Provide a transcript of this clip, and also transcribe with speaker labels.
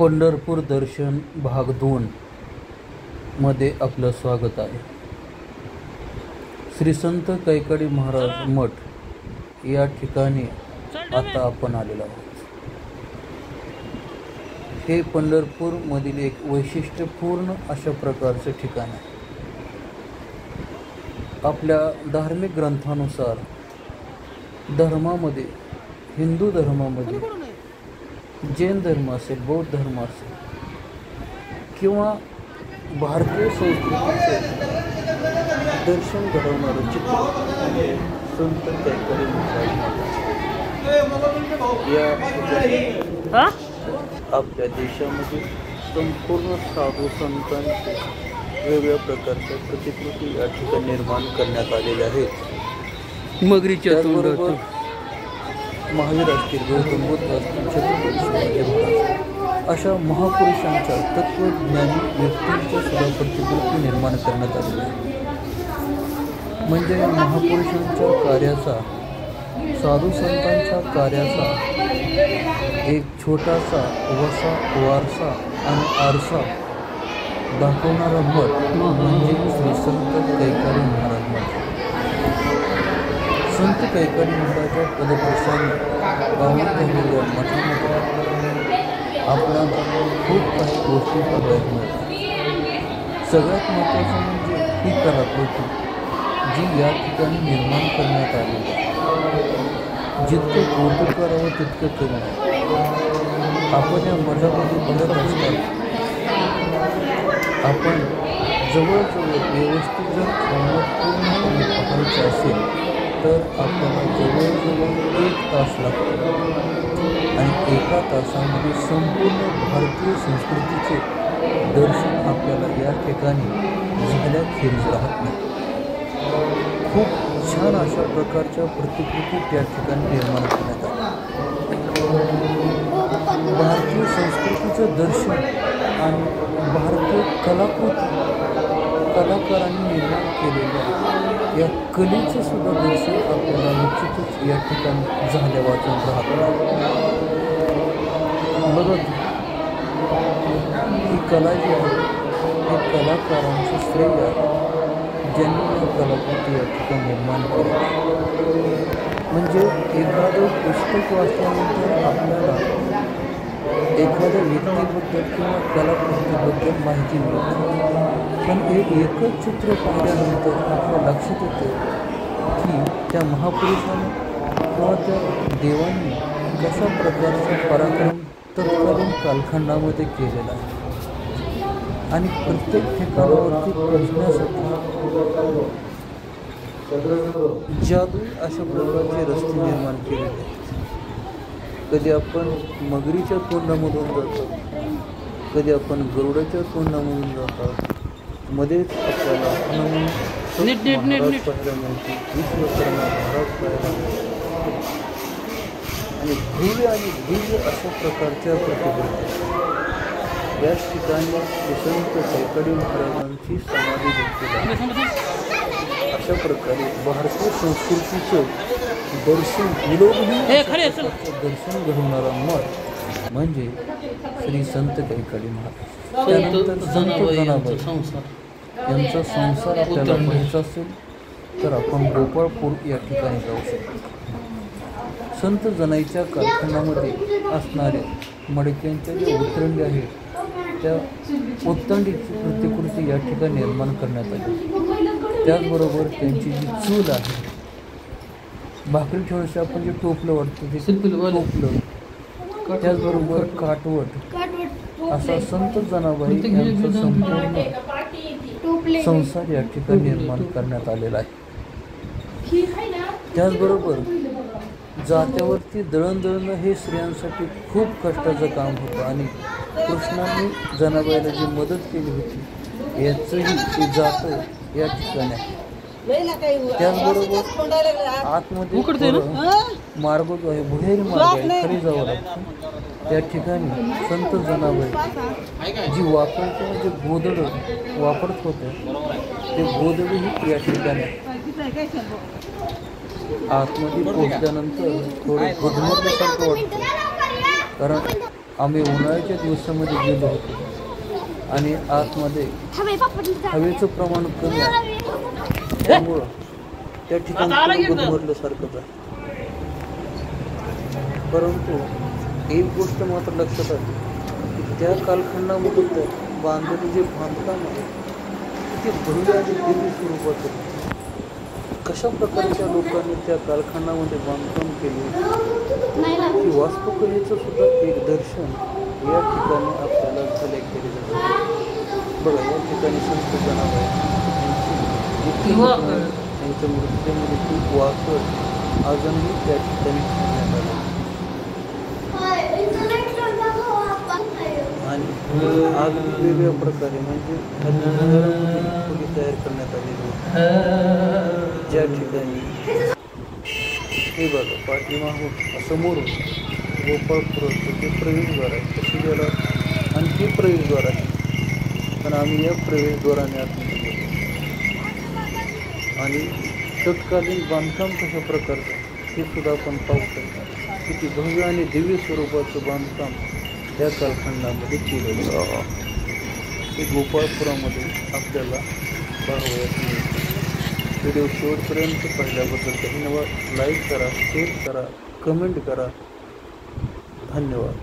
Speaker 1: पंढरपूर दर्शन भाग 2 मध्ये आपलं स्वागत आहे. श्री संत कैकाडी महाराज मठ या ठिकाणी आता आपण आलेलो आहोत. हे पंढरपूर मधील एक वैशिष्ट्यपूर्ण अशा प्रकारचे ठिकाण आहे. आपल्या धार्मिक ग्रंथानुसार धर्मामध्ये, हिंदू धर्मामध्ये, जैन धर्म असेल, बौद्ध धर्म असेल किंवा भारतीय संस्कृतीचे दर्शन घडवणारं चित्र संत कैकाडी महाराज या आपल्या देशामध्ये संपूर्ण साधू संतांचे वेगवेगळ्या प्रकारच्या प्रतिकृती या ठिकाणी निर्माण करण्यात आलेल्या आहेत. मगरीच्या तोंडावर महावीर असतील, गौतम बुद्ध असतील, छत्रपती शिवाजी महाराज अशा महापुरुषांच्या तत्वज्ञानी व्यक्तींच्या सुद्धा प्रतिकृती निर्माण करण्यात आलेल्या आहे. म्हणजे या महापुरुषांच्या कार्याचा, साधू संतांच्या कार्याचा एक छोटासा वसा, वारसा आणि आरसा दाखवणारा मठ म्हणजे श्री संत कैकाडी महाराज मठ. संत कैकाडी महाराजांच्या पदस्पर्शाने पावन झालेल्या मठामध्ये आपल्याला खूप काही गोष्टी बघायला मिळतात. सगळ्यात महत्त्वाचं म्हणजे ही कलाकृती जी या ठिकाणी निर्माण करण्यात आली आहे. जितके कौतुक करावं तितकं करू नये. आपण या मठामध्ये बघत असताना आपण जवळजवळ व्यवस्थित जर पूर्णपणे पाहायचं असेल तर आपल्याला जवळजवळ 1 तास लागतो आणि 1 तासामध्ये संपूर्ण भारतीय संस्कृतीचे दर्शन आपल्याला या ठिकाणी झाल्याखेरीज राहत नाही. खूप छान अशा प्रकारच्या प्रतिकृती त्या ठिकाणी निर्माण करण्यात आल्या. भारतीय संस्कृतीचं दर्शन आणि भारतीय कलाकारांनी निर्माण केलेल्या या कलेचं सुद्धा दर्शन आपल्याला निश्चितच या ठिकाणी झाल्या वाचून राहतं. बघत ही कला जी आहे हे कलाकारांचं श्रेय आहे ज्यांनी या कलाकृती या ठिकाणी निर्माण केली. म्हणजे एखादं पुस्तक वाचल्यानंतर आपल्याला एखाद्या व्यक्तीबद्दल किंवा कलाकृतीबद्दल माहिती मिळते, पण हे एकच चित्र पाहिल्यानंतर आपल्या लक्षात येतं की त्या महापुरुषाने किंवा त्या देवांनी कशा प्रकारचा पराक्रम तत्कालीन कालखंडामध्ये केलेला आहे आणि प्रत्येक ठिकाणावरती पोहोचण्यासाठी जादू अशा प्रकारचे रस्ते निर्माण केलेले आहेत. कधी आपण मगरीच्या तोंडामधून जातो, कधी आपण गरुडाच्या तोंडामधून जातो. मध्येच आपल्याला महाराज पाहायला मिळते, विश्वकर्मा महाराज पाहायला मिळते आणि भव्य आणि दिव्य अशा प्रकारच्या प्रतिकृती याच ठिकाणी संत कैकाडी महाराजांची समाधी देखील आहे. अशा प्रकारे भारतीय संस्कृतीचं दर्शन दर्शन घडवणारा मठ म्हणजे श्री संत कैकाडी महाराज. त्यानंतर संत जनाबाई यांचा संसार आपल्याला पाहायचा असेल तर आपण गोपाळपूर या ठिकाणी जाऊ शकतो. संत जनाईच्या कारखान्यामध्ये असणाऱ्या मडक्यांच्या ज्या उतरंडी आहेत त्या उत्तंडीची प्रतिकृती या ठिकाणी निर्माण करण्यात आली. त्याचबरोबर त्यांची जी चूल आहे, भाकरी ठेवण्याचे आपण जे टोपलं वाटतं ते टोपलं, त्याचबरोबर काटवट असा संत जनाबाई यांचा संपूर्ण संसार या ठिकाणी निर्माण करण्यात आलेला आहे. त्याचबरोबर जात्यावरती दळणदळणं हे स्त्रियांसाठी खूप कष्टाचं काम होतं आणि कृष्णाने जनाबाईला जी मदत केली होती याचंही ते जातं या ठिकाणी आहे. त्याचबरोबर आतमध्ये मार्ग जो आहे, भुहेरी मार्ग आहे, खाली जावं लागतं. त्या ठिकाणी संत जनाबाई जी वापरते, जे गोदड वापरत होते ते गोदडही या ठिकाणी आतमध्ये पोहोचल्यानंतर थोडं गुदमरल्यासारखं वाटतं, कारण आम्ही उन्हाळ्याच्या दिवसामध्ये गेलो होतो आणि आतमध्ये हवेचं प्रमाण कमी आहे, त्यामुळं त्या ठिकाणी गुदमरल्यासारखंच आहे. परंतु एक गोष्ट मात्र लक्षात आली की त्या कालखंडामध्ये बांधलेले जे बांधकाम आहे ते भव्य आणि दिव्य स्वरूपाचं. कशा प्रकारच्या लोकांनी त्या कालखंडामध्ये बांधकाम केले की वास्तुकलेचं सुद्धा एक दर्शन या ठिकाणी आपल्याला झाले केले जाते. बघा, या ठिकाणी संत जनाबाई त्यांच्या मूर्तीमध्ये खूप वापर अजूनही त्या ठिकाणी ठेवण्यात आले आणि आज वेगवेगळ्या प्रकारे म्हणजे खोली तयार करण्यात आलेली होती, ज्या ठिकाणी हे बघा पाठीमागून समोरून गोपाळपुराचं जे प्रवेशद्वार आहे तसे गेला आणखी प्रवेशद्वार आहे. पण आम्ही या प्रवेशद्वाराने आतमध्ये गेलो आणि तत्कालीन बांधकाम कशा प्रकारचं हे सुद्धा आपण पाहू शकतो. किती भव्य आणि दिव्य स्वरूपाचं बांधकाम त्या कालखंडामध्ये केलेलं आहे. ते गोपाळपुरामध्ये आपल्याला पाहावयास मिळते. व्हिडिओ शेवटपर्यंत पाहिल्याबद्दल धन्यवाद. लाईक करा, शेअर करा, कमेंट करा. धन्यवाद.